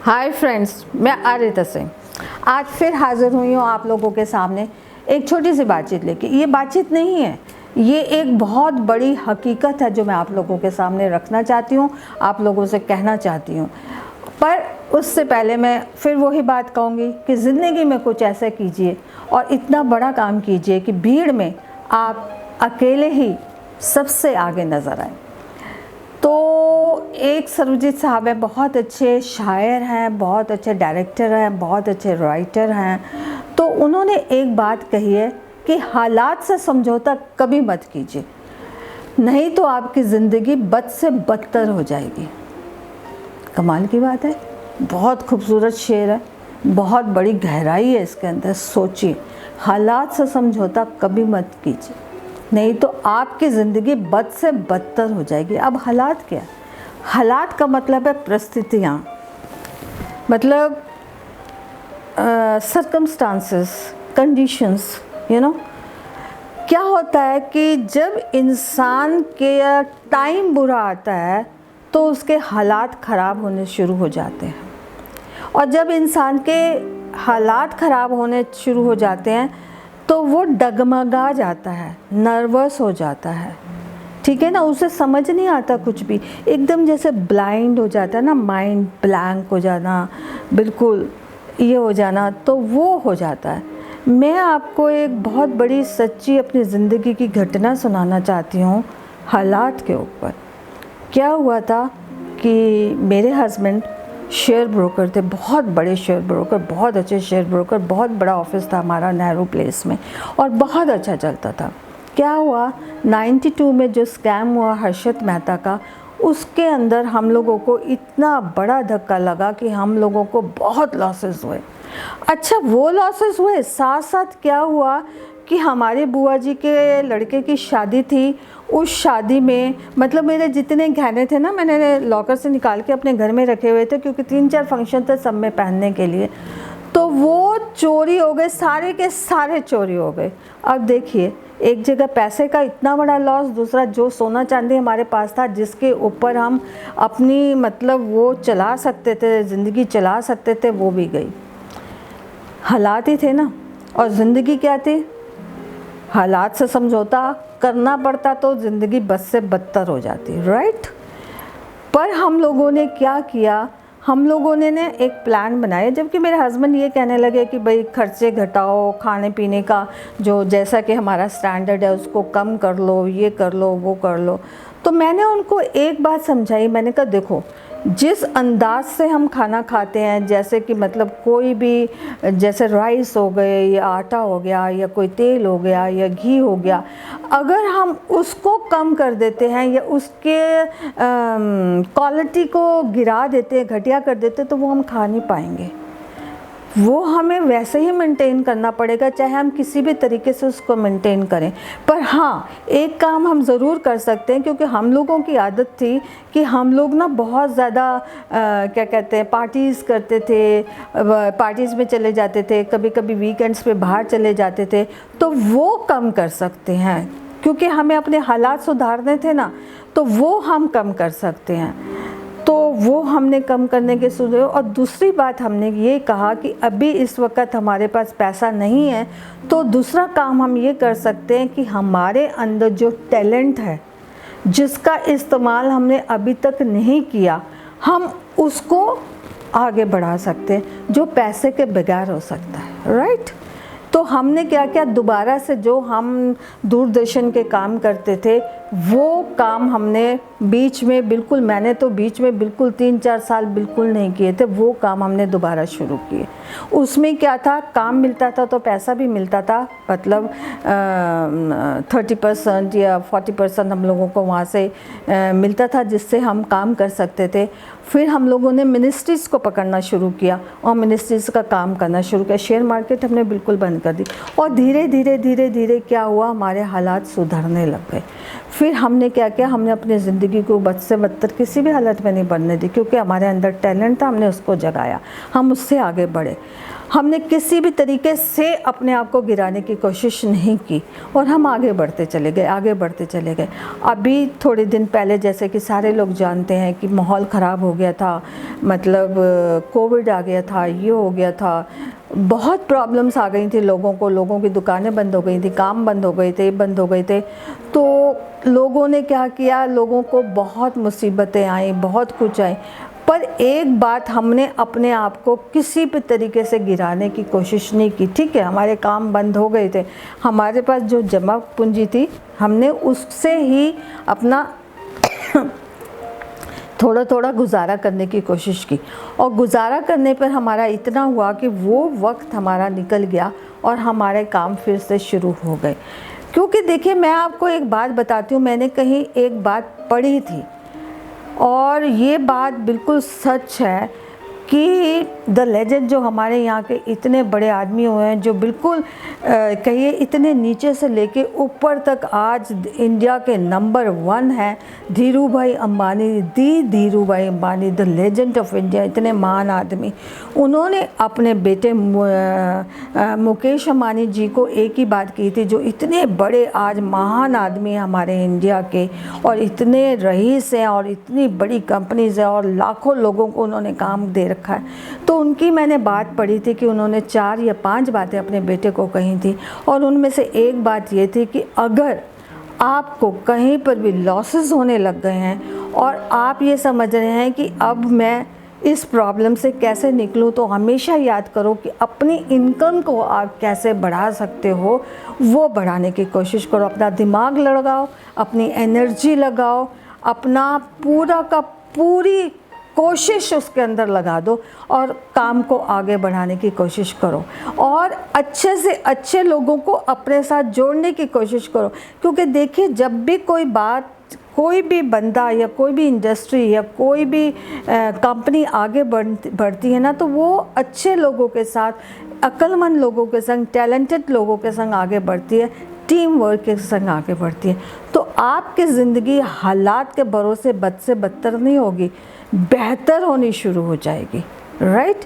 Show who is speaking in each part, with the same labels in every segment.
Speaker 1: Hi friends, मैं आरिता सिंह आज फिर हाज़िर हुई हूँ आप लोगों के सामने एक छोटी सी बातचीत लेके। ये बातचीत नहीं है, ये एक बहुत बड़ी हकीकत है जो मैं आप लोगों के सामने रखना चाहती हूँ, आप लोगों से कहना चाहती हूँ। पर उससे पहले मैं फिर वही बात कहूँगी कि ज़िंदगी में कुछ ऐसा कीजिए और इतना बड़ा काम कीजिए कि भीड़ में आप अकेले ही सबसे आगे नज़र आए। तो एक सर्वजीत साहब है, बहुत अच्छे शायर हैं, बहुत अच्छे डायरेक्टर हैं, बहुत अच्छे राइटर हैं। तो उन्होंने एक बात कही है कि हालात से समझौता कभी मत कीजिए, नहीं तो आपकी ज़िंदगी बद से बदतर हो जाएगी। कमाल की बात है, बहुत खूबसूरत शेर है, बहुत बड़ी गहराई है इसके अंदर। सोचिए, हालात से समझौता कभी मत कीजिए, नहीं तो आपकी ज़िंदगी बद से बदतर हो जाएगी। अब हालात क्या? हालात का मतलब है परिस्थितियाँ, मतलब सर्कमस्टांसेस, कंडीशंस, क्या होता है कि जब इंसान के टाइम बुरा आता है तो उसके हालात ख़राब होने शुरू हो जाते हैं, और जब इंसान के हालात ख़राब होने शुरू हो जाते हैं तो वो डगमगा जाता है, नर्वस हो जाता है, ठीक है ना। उसे समझ नहीं आता कुछ भी, एकदम जैसे ब्लाइंड हो जाता है ना, माइंड ब्लैंक हो जाना, बिल्कुल ये हो जाना, तो वो हो जाता है। मैं आपको एक बहुत बड़ी सच्ची अपनी ज़िंदगी की घटना सुनाना चाहती हूँ हालात के ऊपर। क्या हुआ था कि मेरे हस्बैंड शेयर ब्रोकर थे, बहुत बड़े शेयर ब्रोकर, बहुत अच्छे शेयर ब्रोकर, बहुत बड़ा ऑफिस था हमारा नेहरू प्लेस में और बहुत अच्छा चलता था। क्या हुआ, 92 में जो स्कैम हुआ हर्षद मेहता का, उसके अंदर हम लोगों को इतना बड़ा धक्का लगा कि हम लोगों को बहुत लॉसेस हुए। अच्छा, वो लॉसेस हुए, साथ साथ क्या हुआ कि हमारे बुआ जी के लड़के की शादी थी। उस शादी में मतलब मेरे जितने गहने थे ना, मैंने लॉकर से निकाल के अपने घर में रखे हुए थे, क्योंकि 3-4 फंक्शन थे सब में पहनने के लिए। तो वो चोरी हो गए, सारे के सारे चोरी हो गए। अब देखिए, एक जगह पैसे का इतना बड़ा लॉस, दूसरा जो सोना चांदी हमारे पास था जिसके ऊपर हम अपनी मतलब वो चला सकते थे, ज़िंदगी चला सकते थे, वो भी गई। हालात ही थे ना, और ज़िंदगी क्या थी, हालात से समझौता करना पड़ता तो ज़िंदगी बद से बदतर हो जाती, राइट। पर हम लोगों ने क्या किया, हम लोगों ने एक प्लान बनाया, जबकि मेरे हस्बैंड ये कहने लगे कि भाई खर्चे घटाओ, खाने पीने का जो जैसा कि हमारा स्टैंडर्ड है उसको कम कर लो, ये कर लो, वो कर लो। तो मैंने उनको एक बात समझाई, मैंने कहा देखो, जिस अंदाज से हम खाना खाते हैं, जैसे कि मतलब कोई भी, जैसे राइस हो गए या आटा हो गया या कोई तेल हो गया या घी हो गया, अगर हम उसको कम कर देते हैं या उसके क्वालिटी को गिरा देते हैं, घटिया कर देते हैं, तो वो हम खा नहीं पाएंगे। वो हमें वैसे ही मेंटेन करना पड़ेगा, चाहे हम किसी भी तरीके से उसको मेंटेन करें। पर हाँ, एक काम हम ज़रूर कर सकते हैं, क्योंकि हम लोगों की आदत थी कि हम लोग ना बहुत ज़्यादा क्या कहते हैं, पार्टीज़ करते थे, पार्टीज़ में चले जाते थे, कभी कभी वीकेंड्स पे बाहर चले जाते थे। तो वो कम कर सकते हैं, क्योंकि हमें अपने हालात सुधारने थे ना, तो वो हम कम कर सकते हैं। तो वो हमने कम करने के सुझाव। और दूसरी बात हमने ये कहा कि अभी इस वक्त हमारे पास पैसा नहीं है, तो दूसरा काम हम ये कर सकते हैं कि हमारे अंदर जो टैलेंट है, जिसका इस्तेमाल हमने अभी तक नहीं किया, हम उसको आगे बढ़ा सकते हैं, जो पैसे के बगैर हो सकता है, राइट। तो हमने क्या किया, दोबारा से जो हम दूरदर्शन के काम करते थे वो काम हमने बीच में बिल्कुल, मैंने तो बीच में बिल्कुल 3-4 साल बिल्कुल नहीं किए थे, वो काम हमने दोबारा शुरू किए। उसमें क्या था, काम मिलता था तो पैसा भी मिलता था, मतलब 30% या 40% हम लोगों को वहाँ से मिलता था, जिससे हम काम कर सकते थे। फिर हम लोगों ने मिनिस्ट्रीज़ को पकड़ना शुरू किया और मिनिस्ट्रीज़ का काम करना शुरू किया। शेयर मार्केट हमने बिल्कुल बंद कर दी, और धीरे धीरे धीरे धीरे क्या हुआ, हमारे हालात सुधरने लग गए। फिर हमने क्या किया, हमने अपनी ज़िंदगी को बद से बदतर किसी भी हालत में नहीं बनने दी, क्योंकि हमारे अंदर टैलेंट था, हमने उसको जगाया, हम उससे आगे बढ़े। हमने किसी भी तरीके से अपने आप को गिराने की कोशिश नहीं की और हम आगे बढ़ते चले गए, आगे बढ़ते चले गए। अभी थोड़े दिन पहले जैसे कि सारे लोग जानते हैं कि माहौल ख़राब हो गया था, मतलब कोविड आ गया था, ये हो गया था, बहुत प्रॉब्लम्स आ गई थी लोगों को, लोगों की दुकानें बंद हो गई थी, काम बंद हो गए थे, बंद हो गए थे। तो लोगों ने क्या किया, लोगों को बहुत मुसीबतें आई, बहुत कुछ आई, पर एक बात, हमने अपने आप को किसी भी तरीके से गिराने की कोशिश नहीं की। ठीक है, हमारे काम बंद हो गए थे, हमारे पास जो जमा पूंजी थी हमने उससे ही अपना थोड़ा थोड़ा गुजारा करने की कोशिश की, और गुजारा करने पर हमारा इतना हुआ कि वो वक्त हमारा निकल गया और हमारे काम फिर से शुरू हो गए। क्योंकि देखिए, मैं आपको एक बात बताती हूँ, मैंने कहीं एक बात पढ़ी थी और ये बात बिल्कुल सच है कि द लेजेंड, जो हमारे यहाँ के इतने बड़े आदमी हुए हैं, जो बिल्कुल कहिए इतने नीचे से लेके ऊपर तक आज इंडिया के नंबर 1 हैं, धीरू भाई अंबानी, धीरू भाई Ambani, the legend of India, इतने महान आदमी। उन्होंने अपने बेटे मुकेश अंबानी जी को एक ही बात की थी, जो इतने बड़े आज महान आदमी हैं हमारे इंडिया के, और इतने रईस हैं और इतनी बड़ी कंपनीज़ हैं और लाखों लोगों को उन्होंने काम दे रखा है। तो उनकी मैंने बात पढ़ी थी कि उन्होंने 4 या 5 बातें अपने बेटे को कही थी, और उनमें से एक बात ये थी कि अगर आपको कहीं पर भी लॉसेस होने लग गए हैं और आप ये समझ रहे हैं कि अब मैं इस प्रॉब्लम से कैसे निकलूं, तो हमेशा याद करो कि अपनी इनकम को आप कैसे बढ़ा सकते हो, वो बढ़ाने की कोशिश करो। अपना दिमाग लगाओ, अपनी एनर्जी लगाओ, अपना पूरा का पूरी कोशिश उसके अंदर लगा दो और काम को आगे बढ़ाने की कोशिश करो, और अच्छे से अच्छे लोगों को अपने साथ जोड़ने की कोशिश करो। क्योंकि देखिए, जब भी कोई बात, कोई भी बंदा या कोई भी इंडस्ट्री या कोई भी कंपनी आगे बढ़ती है ना, तो वो अच्छे लोगों के साथ, अक्लमंद लोगों के संग, टैलेंटेड लोगों के संग आगे बढ़ती है, टीम वर्क के संग आगे बढ़ती है। तो आपकी ज़िंदगी हालात के भरोसे बद से बदतर नहीं होगी, बेहतर होनी शुरू हो जाएगी, राइट।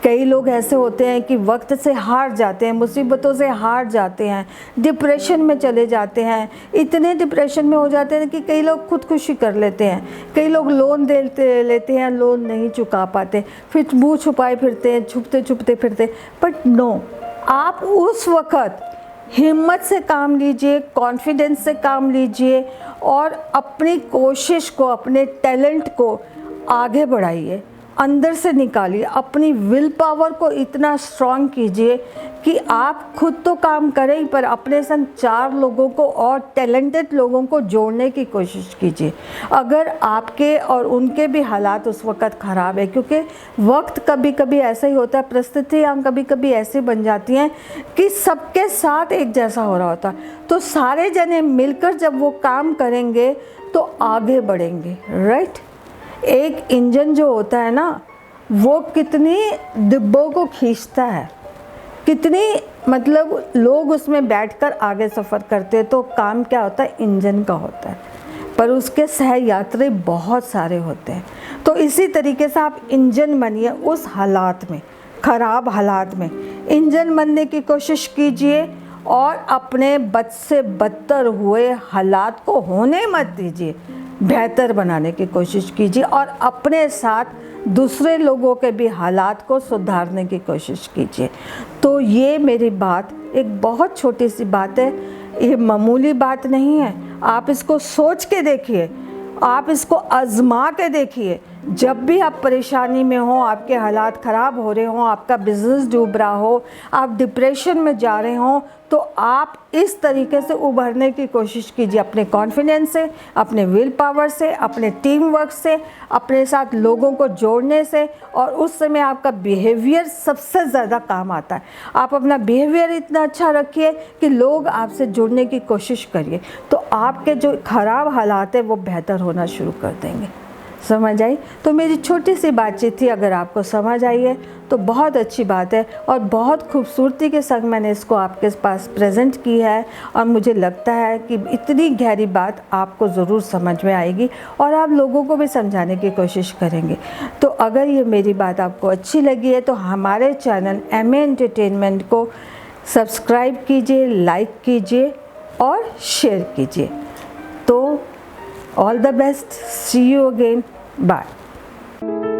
Speaker 1: कई लोग ऐसे होते हैं कि वक्त से हार जाते हैं, मुसीबतों से हार जाते हैं, डिप्रेशन में चले जाते हैं, इतने डिप्रेशन में हो जाते हैं कि कई लोग खुदकुशी कर लेते हैं, कई लोग लोन लेते हैं, लोन नहीं चुका पाते, फिर मुँह छुपाए फिरते हैं, छुपते फिरते। बट नो, आप उस वक़्त हिम्मत से काम लीजिए, कॉन्फिडेंस से काम लीजिए और अपनी कोशिश को, अपने टैलेंट को आगे बढ़ाइए, अंदर से निकालिए, अपनी विल पावर को इतना स्ट्रॉन्ग कीजिए कि आप खुद तो काम करें, पर अपने संग 4 लोगों को और टैलेंटेड लोगों को जोड़ने की कोशिश कीजिए। अगर आपके और उनके भी हालात उस वक़्त ख़राब है, क्योंकि वक्त कभी कभी ऐसा ही होता है, परिस्थितियाँ कभी कभी ऐसी बन जाती हैं कि सबके साथ एक जैसा हो रहा होता है, तो सारे जने मिलकर जब वो काम करेंगे तो आगे बढ़ेंगे, राइट। एक इंजन जो होता है ना, वो कितनी डिब्बों को खींचता है, कितनी मतलब लोग उसमें बैठकर आगे सफ़र करते हैं, तो काम क्या होता है, इंजन का होता है, पर उसके सह यात्री बहुत सारे होते हैं। तो इसी तरीके से आप इंजन बनिए, उस हालात में, ख़राब हालात में इंजन बनने की कोशिश कीजिए और अपने बद से बदतर हुए हालात को होने मत दीजिए, बेहतर बनाने की कोशिश कीजिए और अपने साथ दूसरे लोगों के भी हालात को सुधारने की कोशिश कीजिए। तो ये मेरी बात एक बहुत छोटी सी बात है, ये मामूली बात नहीं है। आप इसको सोच के देखिए, आप इसको आजमा के देखिए। जब भी आप परेशानी में हो, आपके हालात ख़राब हो रहे हो, आपका बिज़नेस डूब रहा हो, आप डिप्रेशन में जा रहे हो, तो आप इस तरीके से उभरने की कोशिश कीजिए, अपने कॉन्फिडेंस से, अपने विल पावर से, अपने टीम वर्क से, अपने साथ लोगों को जोड़ने से। और उस समय आपका बिहेवियर सबसे ज़्यादा काम आता है। आप अपना बिहेवियर इतना अच्छा रखिए कि लोग आपसे जुड़ने की कोशिश करिए, तो आपके जो ख़राब हालात है वो बेहतर होना शुरू कर देंगे। समझ आई? तो मेरी छोटी सी बातचीत थी, अगर आपको समझ आई है तो बहुत अच्छी बात है, और बहुत खूबसूरती के संग मैंने इसको आपके पास प्रेजेंट की है, और मुझे लगता है कि इतनी गहरी बात आपको ज़रूर समझ में आएगी और आप लोगों को भी समझाने की कोशिश करेंगे। तो अगर ये मेरी बात आपको अच्छी लगी है तो हमारे चैनल MA एंटरटेनमेंट को सब्सक्राइब कीजिए, लाइक कीजिए और शेयर कीजिए। तो all the best, see you again, bye.